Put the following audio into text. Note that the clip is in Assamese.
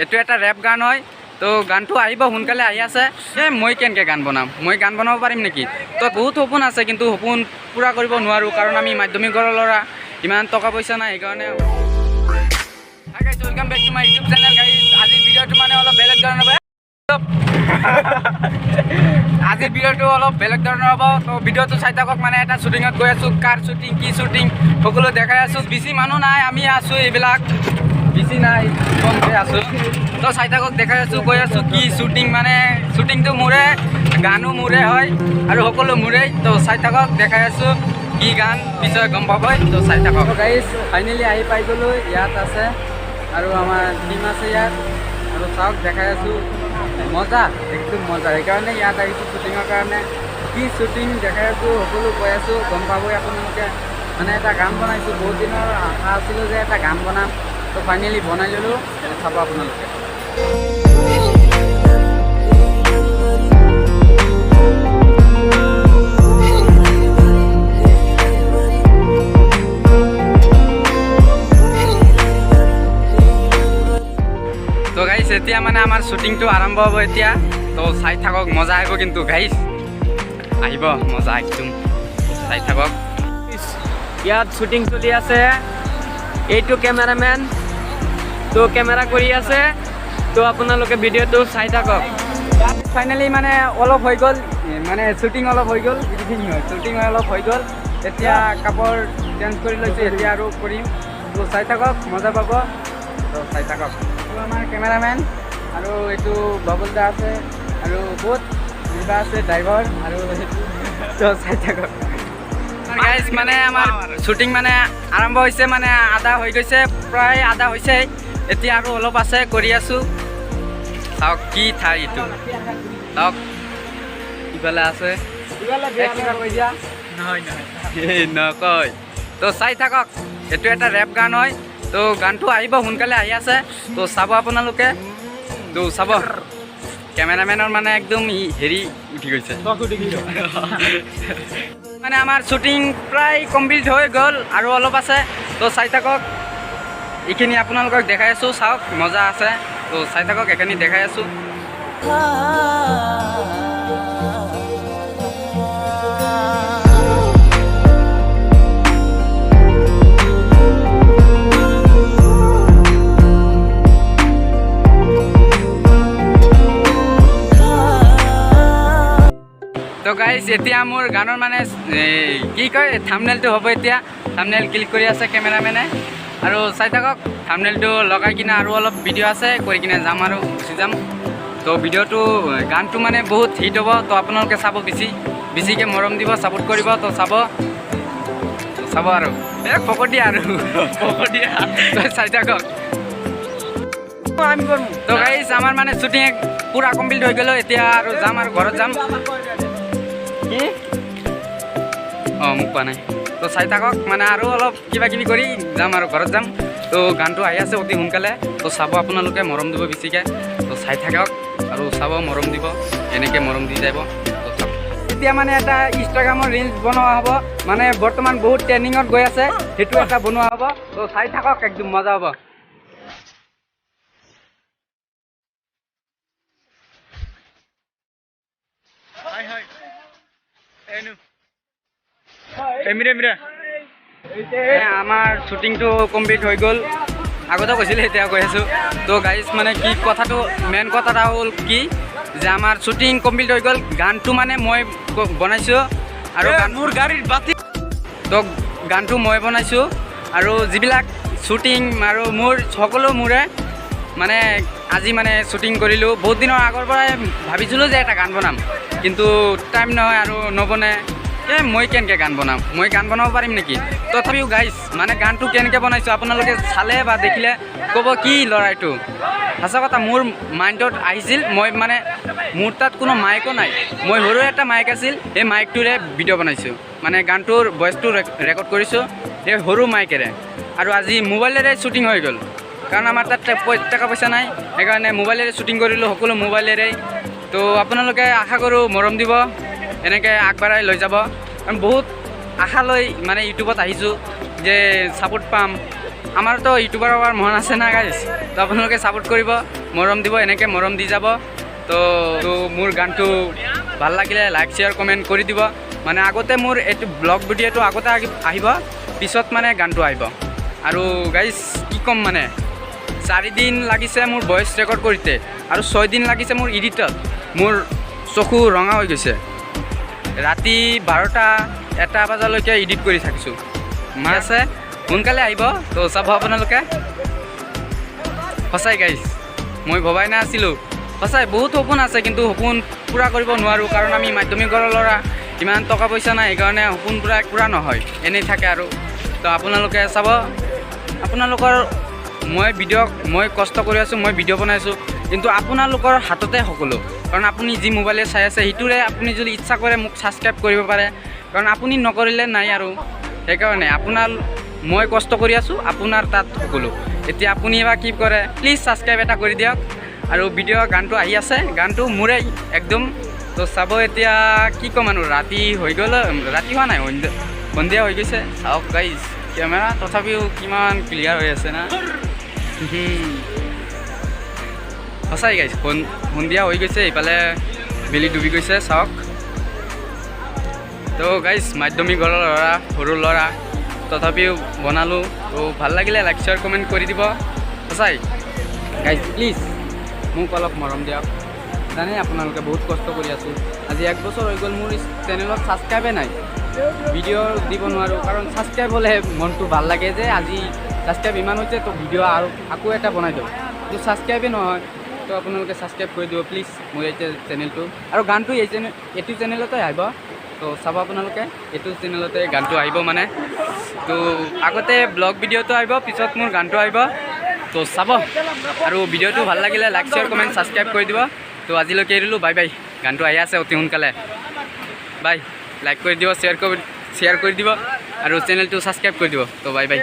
এইটো এটা ৰেপ গান হয়। তো গানটো আহিব সোনকালে আহি আছে। মই কেনেকৈ গান বনাম, মই গান বনাব পাৰিম নেকি? তো বহুত সপোন আছে, কিন্তু সপোন পূৰা কৰিব নোৱাৰোঁ, কাৰণ আমি মাধ্যমিক ঘৰৰ ল'ৰা, ইমান টকা পইচা নাই। সেইকাৰণে welcome back to my YouTube channel guys. আজিৰ ভিডিঅ'টো মানে অলপ বেলেগ ধৰণৰ হ'ব। আজিৰ ভিডিঅ'টো অলপ বেলেগ ধৰণৰ হ'ব। তো ভিডিঅ'টো চাই থাকক। মানে এটা শ্বুটিঙত গৈ আছোঁ, কাৰ শ্বুটিং, কি শ্বুটিং, সকলো দেখাই আছোঁ। বেছি মানুহ নাই, আমি আছোঁ, এইবিলাক বেছি নাই, কমকৈ আছোঁ। তো চাই থাকক, দেখাই আছোঁ, গৈ আছোঁ, কি শ্বুটিং। মানে শ্বুটিংটো মোৰে, গানো মোৰে হয় আৰু সকলো মোৰেই। তো চাই থাকক, দেখাই আছোঁ কি গান পিছত গম পাবই। তো চাই থাকক গাইজ। ফাইনেলি আহি পাই গ'লোঁ, ইয়াত আছে আৰু আমাৰ টিম আছে ইয়াত। আৰু চাওক, দেখাই আছোঁ, মজা, একদম মজা। সেইকাৰণে ইয়াত আহিছোঁ শ্বুটিঙৰ কাৰণে। কি শ্বুটিং দেখাই আছোঁ, সকলো কৈ আছোঁ, গম পাবই আপোনালোকে। মানে এটা গান বনাইছোঁ, বহুত দিনৰ আশা আছিলোঁ যে এটা গান বনাম। তো ফাইনেলি বনাই ল'লোঁ, চাব আপোনালোকে। তো গাইজ, এতিয়া মানে আমাৰ শ্বুটিংটো আৰম্ভ হ'ব এতিয়া। তো চাই থাকক, মজা আহিব কিন্তু গাইজ, আহিব মজা একদম, চাই থাকক। ইয়াত শ্বুটিং চলি আছে, এইটো কেমেৰামেন, তো কেমেৰা কৰি আছে। তো আপোনালোকে ভিডিঅ'টো চাই থাকক। ফাইনেলি মানে অলপ হৈ গ'ল, মানে শ্বুটিং অলপ হৈ গ'ল, শ্বুটিং অলপ হৈ গ'ল। এতিয়া কাপোৰ চেঞ্জ কৰি লৈছোঁ, এতিয়া আৰু কৰিম। তো চাই থাকক, মজা পাব। তো চাই থাকক। এইটো আমাৰ কেমেৰামেন, আৰু এইটো বাবুল দা আছে, আৰু বহুত কিবা আছে, ড্ৰাইভাৰ, আৰু তো চাই থাকক। গাইজ, মানে আমাৰ শ্বুটিং মানে আৰম্ভ হৈছে, মানে আধা হৈ গৈছে, প্ৰায় আধা হৈছে। এতিয়া আৰু অলপ আছে, কৰি আছোঁ। চাওক কি ঠাই এইটো, চাওক ইফালে আছে, নকয়। তো চাই থাকক, এইটো এটা ৰেপ গান হয়। তো গানটো আহিব সোনকালে আহি আছে, তো চাব আপোনালোকে। তো চাব, কেমেৰামেনৰ মানে একদম হেৰি উঠি গৈছে। মানে আমাৰ শ্বুটিং প্ৰায় কমপ্লিট হৈ গ'ল, আৰু অলপ আছে। তো চাই থাকক, এইখিনি আপোনালোকক দেখাই আছোঁ, চাওক মজা আছে। তো চাই থাকক, এইখিনি দেখাই আছোঁ। তো গাইজ, এতিয়া মোৰ গানৰ মানে কি কয়, থাম্বনেইলটো হ'ব এতিয়া। থাম্বনেইল ক্লিক কৰি আছে কেমেৰামেনে, আৰু চাই থাকক। থাম্বনেইলটো লগাই কিনে আৰু অলপ ভিডিঅ' আছে, কৰি কিনে যাম আৰু গুচি যাম। তো ভিডিঅ'টো, গানটো মানে বহুত হিট হ'ব। তো আপোনালোকে চাব, বেছিকৈ মৰম দিব, ছাপোৰ্ট কৰিব। তো চাব আৰু ফকতীয়া আৰু ফকতীয়া। তো চাই থাকক। তো গাইজ, আমাৰ মানে শ্বুটিং পূৰা কমপ্লিট হৈ গ'ল। এতিয়া আৰু যাম, আৰু ঘৰত যাম। কি মোক কোৱা নাই। তো চাই থাকক, মানে আৰু অলপ কিবা কিবি কৰি যাম, আৰু ঘৰত যাম। তো গানটো আহি আছে অতি সোনকালে। তো চাব আপোনালোকে, মৰম দিব বেছিকৈ। তো চাই থাকক আৰু চাব, মৰম দিব, এনেকৈ মৰম দি যাব। তো চাব। এতিয়া মানে এটা ইনষ্টাগ্ৰামৰ ৰিলচ বনোৱা হ'ব, মানে বৰ্তমান বহুত ট্ৰেণ্ডিঙত গৈ আছে, সেইটো এটা বনোৱা হ'ব। তো চাই থাকক, একদম মজা হ'ব। আমাৰ শ্বুটিংটো কমপ্লিট হৈ গ'ল, আগতে কৈছিলে, এতিয়া কৈ আছোঁ। তো গাইজ, মানে কি কথাটো, মেইন কথাটা হ'ল কি, যে আমাৰ শ্বুটিং কমপ্লিট হৈ গ'ল। গানটো মানে মই বনাইছোঁ, আৰু মোৰ গাড়ীৰ বাতি। তো গানটো মই বনাইছোঁ, আৰু যিবিলাক শ্বুটিং আৰু মোৰ সকলো মোৰে। মানে আজি মানে শ্বুটিং কৰিলোঁ, বহুত দিনৰ আগৰ পৰাই ভাবিছিলোঁ যে এটা গান বনাম, কিন্তু টাইম নহয় আৰু নবনে। মই কেনেকৈ গান বনাম, মই গান বনাব পাৰিম নেকি? তথাপিও গাইজ, মানে গানটো কেনেকৈ বনাইছোঁ আপোনালোকে চালে বা দেখিলে ক'ব, কি ল'ৰা এইটো। সঁচা কথা, মোৰ মাইণ্ডত আহিছিল, মই মানে মোৰ তাত কোনো মাইকো নাই, মই সৰু এটা মাইক আছিল, সেই মাইকটোৰে ভিডিঅ' বনাইছোঁ। মানে গানটোৰ ভইচটো ৰেকৰ্ড কৰিছোঁ এই সৰু মাইকেৰে। আৰু আজি মোবাইলেৰে শ্বুটিং হৈ গ'ল, কাৰণ আমাৰ তাত টকা পইচা নাই, সেইকাৰণে মোবাইলেৰে শ্বুটিং কৰিলোঁ, সকলো মোবাইলেৰেই। তো আপোনালোকে আশা কৰোঁ মৰম দিব, এনেকৈ আগবঢ়াই লৈ যাব। কাৰণ বহুত আশা লৈ মানে ইউটিউবত আহিছোঁ যে ছাপোৰ্ট পাম, আমাৰতো ইউটিউবাৰ হোৱাৰ মন আছে না গাইজ, তো আপোনালোকে ছাপোৰ্ট কৰিব, মৰম দিব, এনেকৈ মৰম দি যাব। তো মোৰ গানটো ভাল লাগিলে লাইক শ্বেয়াৰ কমেণ্ট কৰি দিব। মানে আগতে মোৰ এইটো ব্লগ ভিডিঅ'টো আগতে আহিব, পিছত মানে গানটো আহিব। আৰু গাইজ কি ক'ম, মানে 4 দিন লাগিছে মোৰ ভইচ ৰেকৰ্ড কৰোঁতে, আৰু 6 দিন লাগিছে মোৰ এডিটত। মোৰ চকু ৰঙা হৈ গৈছে, ৰাতি 12টা-1টা বজালৈকে এডিট কৰি থাকিছোঁ। মা আছে সোনকালে আহিব, তো চাব আপোনালোকে। সঁচাই গাইজ, মই ভবাই নাছিলোঁ, সঁচাই বহুত সপোন আছে, কিন্তু সপোন পূৰা কৰিব নোৱাৰোঁ, কাৰণ আমি মাধ্যমিকৰ ল'ৰা, ইমান টকা পইচা নাই, সেইকাৰণে সপোন পূৰা নহয়, এনেই থাকে আৰু। তো আপোনালোকে চাব, আপোনালোকৰ মই কষ্ট কৰি আছোঁ, মই ভিডিঅ' বনাইছোঁ, কিন্তু আপোনালোকৰ হাততে সকলো। কাৰণ আপুনি যি মোবাইলে চাই আছে, সেইটোৰে আপুনি যদি ইচ্ছা কৰে মোক ছাবস্ক্ৰাইব কৰিব পাৰে, কাৰণ আপুনি নকৰিলে নাই আৰু। সেইকাৰণে মই কষ্ট কৰি আছোঁ, আপোনাৰ তাত সকলো। এতিয়া আপুনি এবাৰ কি কৰে, প্লিজ ছাবস্ক্ৰাইব এটা কৰি দিয়ক। আৰু গানটো আহি আছে, গানটো মোৰে একদম। তো চাব এতিয়া কি ক'ম আৰু, ৰাতি হৈ গ'ল, ৰাতি হোৱা নাই, সন্ধিয়া হৈ গৈছে। চাওক গাইজ, কেমেৰা তথাপিও কিমান ক্লিয়াৰ হৈ আছে না। সঁচাই গাইজ, সন্ধিয়া হৈ গৈছে, এইফালে বেলি ডুবি গৈছে, চাওক। তো গাইজ মাধ্যমিকৰ ল'ৰা, সৰু ল'ৰা, তথাপিও বনালোঁ। তো ভাল লাগিলে লাইক শ্বেয়াৰ কমেণ্ট কৰি দিব। সঁচাই গাইজ, প্লিজ মোক অলপ মৰম দিয়ক। জানে আপোনালোকে বহুত কষ্ট কৰি আছোঁ, আজি 1 বছৰ হৈ গ'ল, মোৰ চেনেলত ছাবস্ক্ৰাইবে নাই, ভিডিঅ' দিব নোৱাৰোঁ, কাৰণ ছাবস্ক্ৰাইব হ'লে মনটো ভাল লাগে যে আজি ছাবস্ক্ৰাইব ইমান হৈছে, তো ভিডিঅ' আৰু আকৌ এটা বনাই দিওঁ। তো ছাবস্ক্ৰাইবে নহয়, তো আপোনালোকে ছাবস্ক্ৰাইব কৰি দিব প্লিজ মোৰ এই চেনেলটো। আৰু গানটো এইটো চেনেলতে আহিব, তো চাব আপোনালোকে, এইটো চেনেলতে গানটো আহিব মানে। তো আগতে ব্লগ ভিডিঅ'টো আহিব, পিছত মোৰ গানটো আহিব, তো চাব। আৰু ভিডিঅ'টো ভাল লাগিলে লাইক শ্বেয়াৰ কমেণ্ট ছাবস্ক্ৰাইব কৰি দিব। তো আজিলৈকে এৰিলোঁ, বাই বাই। গানটো আহি আছে অতি সোনকালে, বাই। লাইক কৰি দিব, শ্বেয়াৰ কৰি দিব, আৰু চেনেলটো ছাবস্ক্ৰাইব কৰি দিব। তো বাই বাই।